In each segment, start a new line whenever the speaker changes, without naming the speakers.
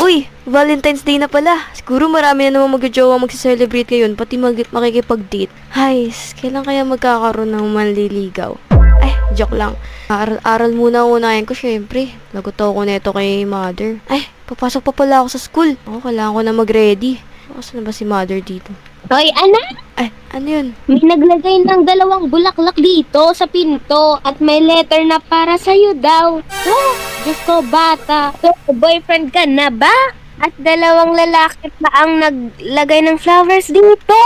Uy, Valentine's Day na pala. Siguro marami na naman magjojowa magse-celebrate ngayon, pati makikipag-date. Hay, kailan kaya magkakaroon ng manliligaw? Ay, joke lang. Aral muna ang unahin ko, syempre. Lagot ako neto kay mother. Ay, papasok pa pala ako sa school. Ako, kailangan ko na mag-ready. Saan na ba si mother dito?
Hoy, anak!
Ay, ano yun?
May naglagay ng 2 bulaklak dito sa pinto at may letter na para sa'yo daw. Oh, Diyos ko, bata. So, boyfriend ka na ba? At 2 lalaki pa ang naglagay ng flowers dito.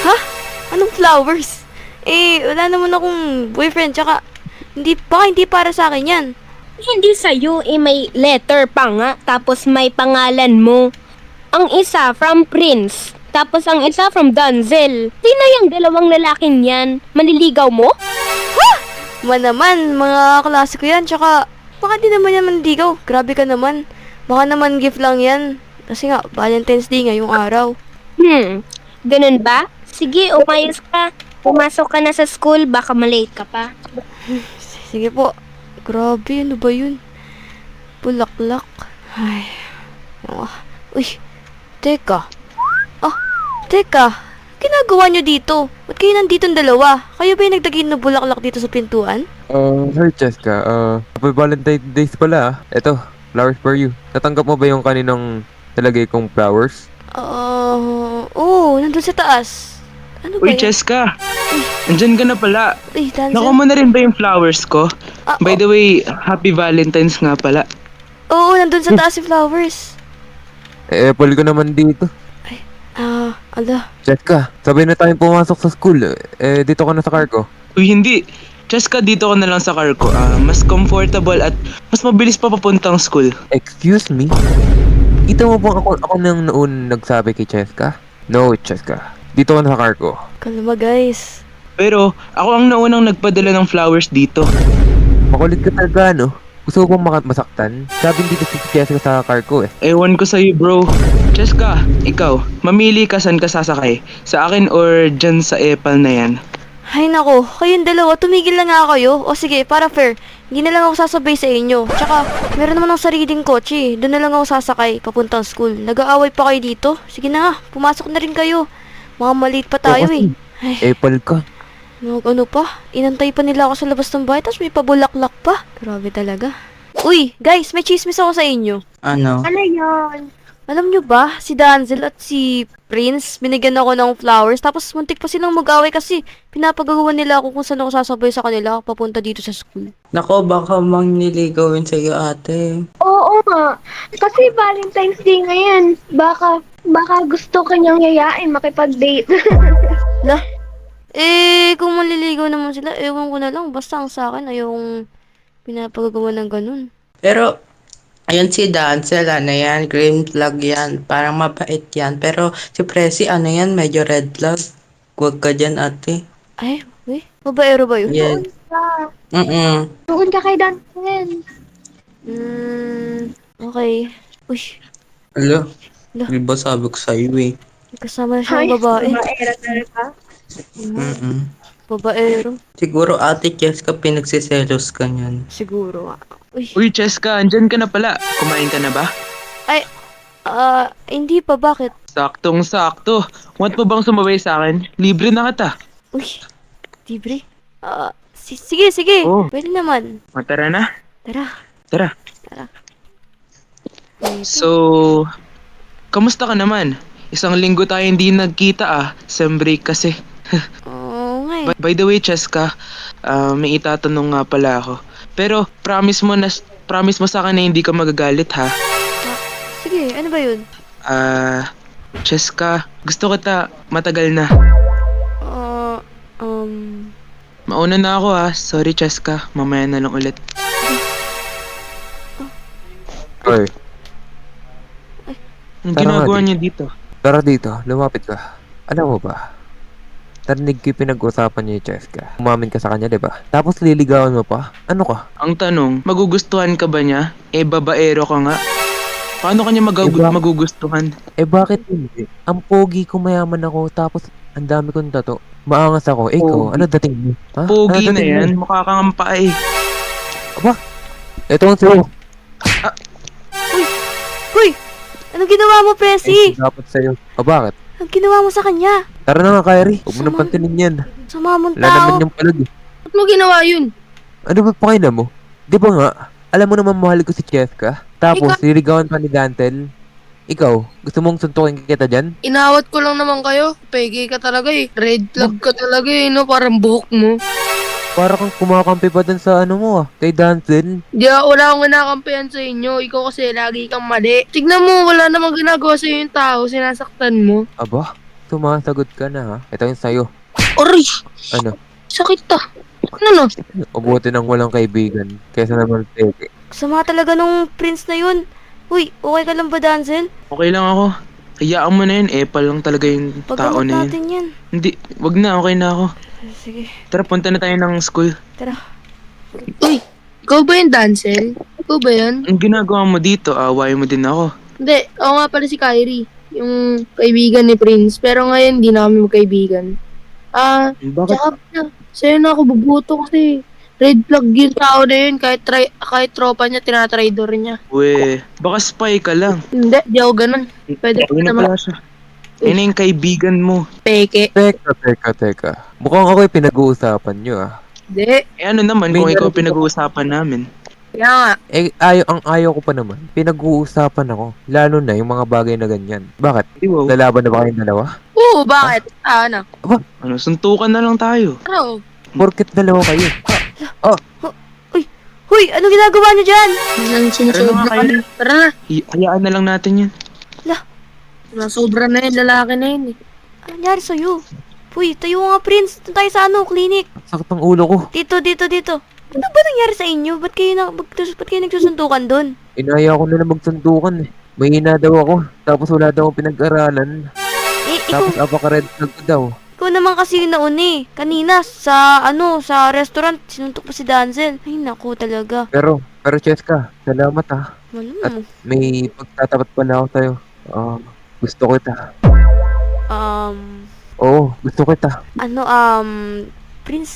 Ha? Anong flowers? Eh, wala naman akong boyfriend, tsaka hindi para sa akin yan.
Hindi sa'yo, may letter pa nga. Tapos may pangalan mo. Ang isa from Prince. Tapos ang isa from Denzel. Sino yung 2 lalaking yan? Manliligaw mo?
Naman, mga klase ko yan, tsaka baka di naman yan mandigaw. Grabe ka naman. Baka naman gift lang yan. Kasi nga, Valentine's Day ngayong araw.
Ganun ba? Sige, umayos ka. Pumasok ka na sa school, baka malate ka pa.
Sige po. Grabe, ano ba yun? Bulaklak. Ay. Uy, teka. Teka. Ginagawa nyo dito? Ba't kayo nandito dalawa? Kayo ba yung nagdagin ng bulaklak dito sa pintuan?
Hi Cheska, happy Valentine's Day pala ah. Eto, flowers for you. Natanggap mo ba yung kaninang nalagay kong flowers?
Oo, nandun sa taas. Ano ba
Uy,
yun?
Cheska! Andyan ka na pala.
Uy, Danzel.
Nakuha mo na rin ba yung flowers ko? By the way, happy Valentine's nga pala.
Oo, nandun sa taas yung flowers.
Apple ko naman dito.
Ala.
Cheska, sabay na tayong pumasok sa school. Dito ka na sa car ko.
Uy, hindi. Cheska, dito ka na lang sa car ko. Mas comfortable at mas mabilis pa papuntang school.
Excuse me? Kita mo bang ako nang noon nagsabi kay Cheska? No, Cheska. Dito ka na sa car ko.
Kalma, guys.
Pero, ako ang naunang nagpadala ng flowers dito.
Makulit ka talaga, no? Gusto mo bang masaktan? Sabi dito si Cheska sa car ko eh.
Ewan ko sa'yo, bro. Cheska, ikaw, mamili ka saan ka sasakay. Sa akin or dyan sa epal na yan.
Ay nako, kayong dalawa, tumigil na nga kayo. O sige, para fair, hindi na lang ako sasabay sa inyo. Tsaka, meron naman akong sariling kotse. Doon na lang ako sasakay, papuntang school. Nag-aaway pa kayo dito? Sige na nga, pumasok na rin kayo. Mga maliit pa tayo eh. Ay,
Apple ka.
ano pa? Inantay pa nila ako sa labas ng bahay, tapos may pabulaklak pa. Grabe talaga. Uy, guys, may chismis ako sa inyo.
Ano?
Ano yon?
Alam nyo ba, si Denzel at si Prince, binigyan ako ng flowers, tapos muntik pa silang mag-away kasi pinapagagawa nila ako kung saan ako sasabay sa kanila papunta dito sa school.
Nako, baka mang niligawin sa'yo ate.
Oo nga. Kasi Valentine's Day ngayon. Baka gusto kanyang yayain makipag-date.
La? Kung maliligaw naman sila, ewan ko na lang. Basta ang sa akin, ayong pinapagagawa ng ganun.
Pero, ayun si Denzel, ano yan, green flag yan. Parang mabait yan. Pero si Presi, ano yan, medyo red flag. Huwag ka dyan ate.
Ay, babaero ba yun?
Yes.
Doon ka kay Denzel.
Okay. Uy,
Alo,
Ala.
di ba sabi ko sa'yo eh.
kasama na siyang babae.
Babaera talaga.
Babaero.
Siguro ate Cheska, pinagsiselos ka niyan.
Siguro nga. Uy,
Uy, Cheska, andyan ka na pala. Kumain ka na ba?
hindi pa, bakit?
Saktong-sakto. Want mo bang sumabay sa akin? Libre na kita.
Uy, libre? Sige.
Oh.
Pwede naman.
Tara na.
Tara.
Tara. So, kamusta ka naman? Isang linggo tayo hindi nagkita Sem break kasi.
Oo nga eh.
By the way, Cheska, may itatanong nga pala ako. Pero promise mo sa akin na hindi ka magagalit ha.
Sige, ano ba yun?
Cheska, gusto kita matagal na. Mauna na ako Sorry, Cheska. Mamaya na lang ulit.
Oy,
Ang
Tara nga,
ginagawa
di.
niya dito?
tara dito, lumapit ka. Alam mo ba? Narinig ko yung pinag-usapan niya yung Cheska. Umamin ka sa kanya, di ba? Tapos liligawan mo pa? Ano ka?
Ang tanong, magugustuhan ka ba niya? Babaero ka nga. Paano kanya
Diba?
magugustuhan?
Bakit hindi? Ang pogi ko, mayaman ako, tapos ang dami kong tato. Maangas ako. Ikaw,
Pogi.
ano dating mo? Ha?
Pogi
Ano
na
dating mo?
yan. Mukha kang ampay.
Ito ang sa'yo.
Uy! Anong ginawa mo, Presi?
Dapat sa'yo. O bakit?
Anong ginawa mo sa kanya?
Tara na nga, Kyrie. Huwag mo nang
Sama-
pantinin yan.
Sama mong
Wala naman
tao.
yung palag eh.
Ba't mo ginawa yun?
Ano ba pakailan mo? Di ba nga, alam mo naman mahal ko si Cheska. Tapos, niligawan pa ni Dantel. Ikaw, gusto mong suntukin kita dyan?
Inawat ko lang naman kayo. Pege ka talaga eh. Red flag ka talaga eh, no? Parang buhok mo.
Para kang kumakampi pa dun sa ano mo kay Dantel.
Wala akong kinakampihan sa inyo. Ikaw kasi lagi kang mali. Tignan mo, wala namang ginagawa sa yung tao. Sinasaktan mo.
Aba, sumasagot ka na ha. Ito yung sa'yo.
Oray!
Ano?
Sakit ta. Ano no?
Mabuti nang walang kaibigan. Kaysa naman peke.
Sama talaga nung prince na yun. Uy, okay ka lang ba, Danzel?
Okay lang ako. Hayaan mo na yun, epal lang talaga yung tao
Paggamot
na yun.
natin yan.
Hindi, wag na, okay na ako.
Sige,
Tara, punta na tayo ng school.
tara.
Uy, ikaw ba yung Dancel? Ikaw ba yun?
Ang ginagawa mo dito, awayin mo din ako.
Hindi, ako nga pala si Kyrie. Yung kaibigan ni Prince. Pero ngayon, di na kami magkaibigan.
Bakit?
Tsaka na, sa'yo na ako bubuto kasi red flag yung tao na yun. Kahit tropa niya, tinatraidor niya.
We, baka spy ka lang.
Hindi, di ako ganun. Pwede ka
Ayun na
naman
pala siya. Ayun na yung kaibigan mo.
peke.
Teka. Mukhang ako yung pinag-uusapan nyo
Hindi.
Eh ano naman
May
kung ikaw
narinig
pinag-uusapan namin?
Kaya nga,
Ayaw ko pa naman. Pinag-uusapan ako. Lalo na yung mga bagay na ganyan. Bakit?
Di wow.
Lalaban na ba kayong dalawa?
oo, bakit? Ano?
Ano, suntukan na lang tayo.
Ano?
Porket dalawa kayo.
Uy, anong ginagawa niyo dyan?
Nang sinusobra
Tara na,
ka
Kyrie.
na. Tara na.
Hayaan na lang natin yan.
Nasobra na yun, lalaki na yun eh.
Ano nangyari sa'yo? Uy, tayo nga, prince. Doon tayo sa clinic.
Sakit ng ulo ko.
Dito. Ano ba nangyari sa inyo? Ba't kayo nagsusuntukan doon?
Inaya ko na magsundukan eh. Mahina daw ako. Tapos wala daw akong pinag-aralan.
Ikaw
Tapos apaka-red flag ko daw.
naman kasi yung nauna eh. Kanina, sa restaurant, sinuntok pa si Danzel. Ay, naku talaga.
Pero Cheska, salamat ha.
Ano
At
mo?
may pagtatapat pala ako sa'yo. Gusto kita. Oo, gusto kita.
Prince,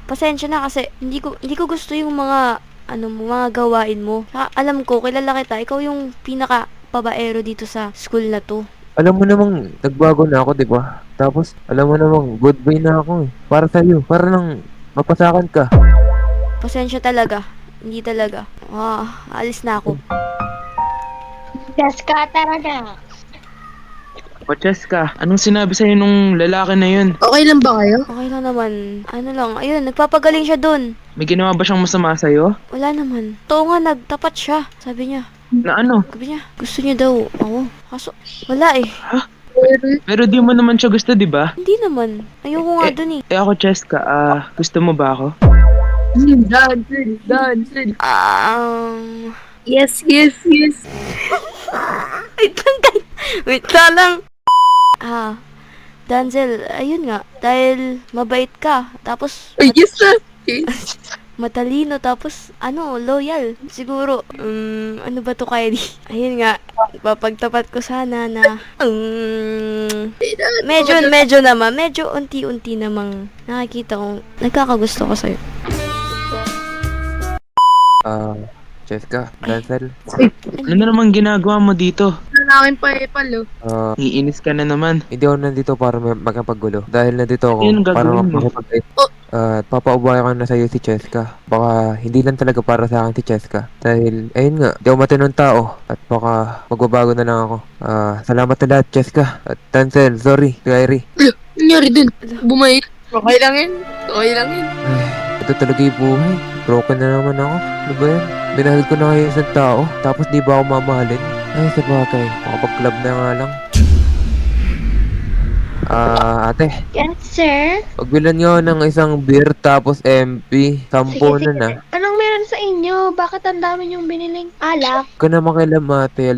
pasensya na kasi hindi ko gusto yung mga mga gawain mo. Saka, alam ko, kilala kita, ikaw yung pinaka babaero dito sa school na to.
Alam mo namang nagbago na ako, di ba? Tapos, alam mo namang good boy na ako eh. Para sa'yo, para lang mapasakan ka.
Pasensya talaga. Hindi talaga. Alis na ako.
Jessica, tara na.
O Cheska, anong sinabi sa'yo nung lalaki na yun?
Okay lang ba kayo?
Okay lang naman. Ayun, nagpapagaling siya dun.
May ginawa ba siyang masama sa'yo?
Wala naman. Totoo nga, nagtapat siya. Sabi niya, gusto niya daw ako. Kaso, wala eh.
Pero di mo naman siya gusto, di ba?
Hindi naman. Ayoko nga dun eh.
Eh ako Cheska, gusto mo ba ako?
Dancel.
Um...
Yes.
Wait lang, guys. Wait lang. Danzel, ayun nga. Dahil mabait ka. Tapos,
Yes na.
matalino. Tapos, loyal. Siguro, ano ba to, Kylie? Ayun nga. Papagtapat ko sana na, medyo naman. Medyo unti-unti namang nakikita kong nagkakagusto ko sa'yo.
Cheska, Danzel.
Ano na naman ginagawa mo dito?
Lalaki pa epal
Iinis ka na naman.
Hindi ako nandito para magkapaggulo. Dahil nandito ako
Yun ang
para
gagawin mo.
makipag papaubaya ko na sa'yo si Cheska. Baka hindi lang talaga para sa akin si Cheska. Dahil, ayun nga, di ako matinong tao. At baka magbabago na lang ako. Salamat na lahat, Cheska. At Danzel, sorry, Kyrie.
Nangyari dun. Bumait. Okay lang yun.
Ito talaga yung buhay. Broken na naman ako. Ano ba yan? Minahal ko na kayo isang tao. Tapos di ba ako mamahalin? Ay, sa bagay. Makapag-club na nga lang. Ate.
Yes, sir?
Pagbilan nga ako ng isang beer tapos MP. 10 na.
Anong meron sa inyo? Bakit ang dami niyong biniling alak?
Huwag ka na makialam ate.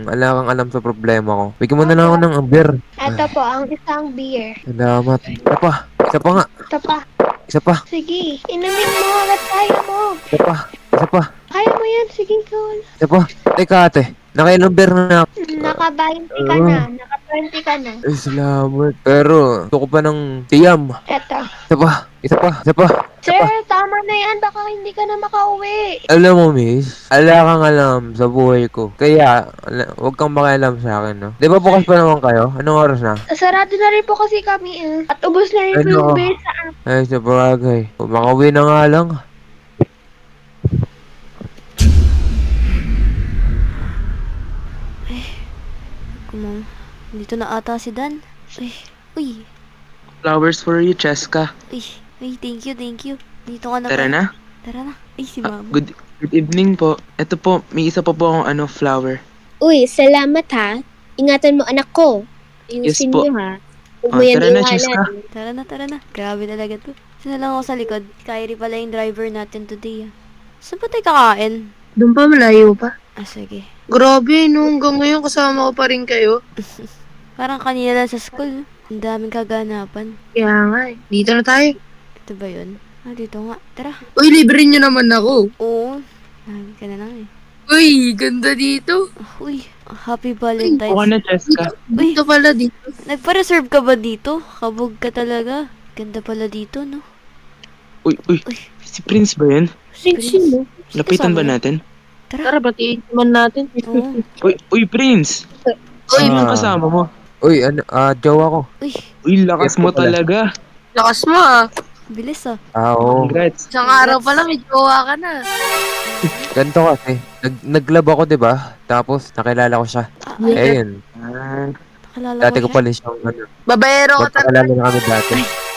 Wala kang alam sa problema ko. Bigyan mo na lang ako ng beer.
Ito po, ang isang beer.
Salamat. Isa pa. Isa pa nga.
Ito pa.
Isa pa.
Sige, inumin mo agad kaya mo.
Isa pa. Isa pa.
Kaya mo yan, sige, go.
Isa pa. Teka ate. Nakailang beer na ako.
naka-20 ka na. Naka-20 ka na.
Ay, salamat. Pero, gusto ko pa ng tiyam.
Eto.
Isa pa.
Sir, tama na yan. Baka hindi ka na makauwi.
Alam mo, miss, ala kang alam sa buhay ko. Kaya, huwag kang makialam sa akin, no? Di ba bukas pa naman kayo? Anong oras na?
Sarado na rin po kasi kami eh. At ubos na rin po
Ano?
yung beer sa akin.
Ay, sa bagay. Makauwi na nga lang.
Kumang, dito na ata si Dan. Ay, uy,
Flowers for you, Cheska.
thank you. Dito ka na
Tara
ba?
na.
Tara na. Ay, si
Ah,
Mama.
good evening po. Ito po, may isa pa po akong flower.
Uy, salamat ha. Ingatan mo anak ko.
Yes
Ayusin
po.
mo ha. Huwag mo yan
Tara na,
iwanan.
Cheska.
Tara na. Grabe talaga to. Sino lang ako sa likod. Kyrie pala yung driver natin today. Saan ba tayo kakain?
Doon pa, malayo pa.
Sige.
Grabe, no, hanggang ngayon kasama ko pa rin kayo.
Parang kanina lang sa school. Ang daming kaganapan.
Kaya nga eh. Dito na tayo.
Ito ba yun? Dito nga. Tara.
Uy, libre nyo naman ako.
Oo. Dami ka na lang eh.
Uy, ganda dito.
Uy, happy
Buka
Valentine's.
na, Cheska.
Dito pala dito.
Nagpa-reserve ka ba dito? Kabog ka talaga. Ganda pala dito, no?
Uy, si Prince ba yun?
Sino?
Lapitan ba
kasama
natin?
Tara, batiin naman natin.
Oo.
Uy, Prince!
Uy,
Anong kasama mo?
Uy, jowa ko.
Uy,
Uy, lakas
Yes
mo
po pala.
talaga.
lakas mo ah.
bilis ah.
Oo.
Congrats.
Isang araw pa lang, may jowa ka na.
Ganito kasi. Naglab ako, di ba? Tapos, nakilala ko siya.
Ay,
Ayun.
Ah,
nakalala
Dati ko
ko siya.
pala siyang
Babayero ka talaga.
magkakalala na kami dati.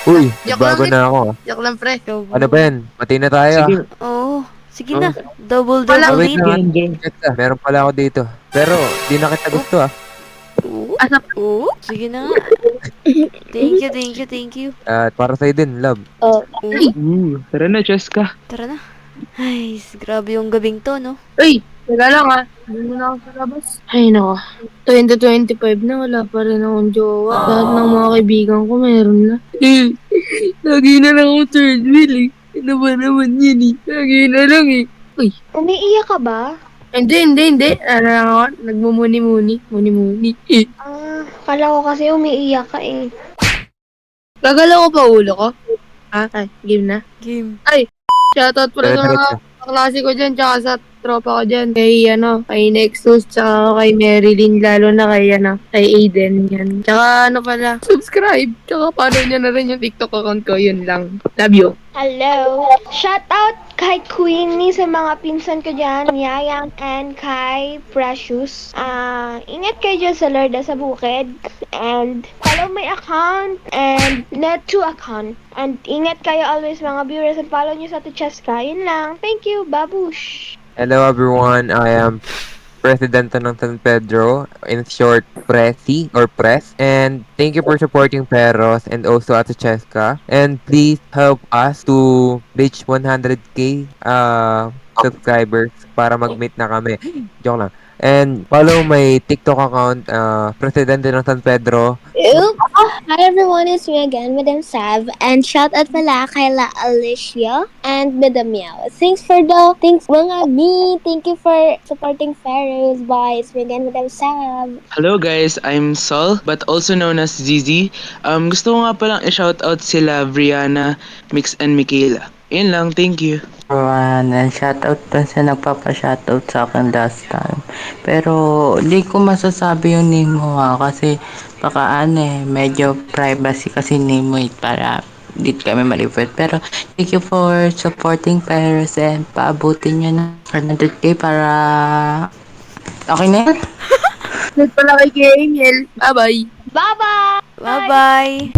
Uy,
Joke
bago
lang,
na ako.
Joke lang, pre.
Ikaw
Ano ba yan? Pati na tayo.
sige.
Oo. Sige na. Double
Wala-
double
Wait
date.
lang.
Enjoy.
Teka, meron pala ako dito. Pero, di na kita gusto ah.
Oo.
Asa
Oo. Sige na nga. Thank you.
At para sa'yo din, love.
Oh,
Oo.
Tara na, Cheska.
Tara na. Ay, grabe yung gabing to, no?
Uy, teka lang ah. Hindi mo na ako sa labas. Ay, nako. 2025 na, wala pa rin akong jowa. Lahat ng mga kaibigan ko meron na. Lagi na lang ako third wheel eh. Ano ba naman yun eh? Lagi na lang eh.
umiiyak ka ba?
Hindi. Ano lang ako, nagmumuni-muni. Muni-muni.
Kala ko kasi umiiyak ka eh.
Gagalaw ko pa ulo ko. Ay, game na.
Game.
Shoutout pala sa mga kaklase ko dyan, tsaka sa tropa ko dyan. Kay Nexus, tsaka kay Marilyn, lalo na kay Aiden, yan. Tsaka pala, subscribe. Tsaka follow nyo na rin yung TikTok account ko, yun lang. Love you.
Hello. Shout out kay Queenie sa mga pinsan ko dyan, Yayang and kay Precious. Ingat kayo dyan sa Lorda sa bukid. And follow my account and Net2 account. And ingat kayo always mga viewers and follow nyo sa Cheska. Yun lang. Thank you. Babush.
Hello everyone, I am Presidente ng San Pedro, in short, Presi or Press. And thank you for supporting Peros and also Ate Cheska. And please help us to reach 100k subscribers para mag-meet na kami. Joke lang. And follow my TikTok account, Presidente ng San Pedro.
Hi everyone, it's me again, Madam Sav. And shout out pala kay La Alicia and Madam Meow. Thanks mga me. Thank you for supporting Pharaohs. Bye. It's me again, Madam Sav.
Hello guys, I'm Sol, but also known as Zizi. Gusto ko nga palang i-shoutout sila Brianna, Mix, and Michaela. Yun lang, thank you.
And shoutout dun sa nagpapa-shoutout sa akin last time. Pero di ko masasabi yung name mo kasi baka medyo privacy kasi name mo para di kami malipit. Pero thank you for supporting Paris and paabutin nyo na 100k para okay na yan.
Nagpala kay Angel. Bye-bye.
Bye-bye!
Bye-bye.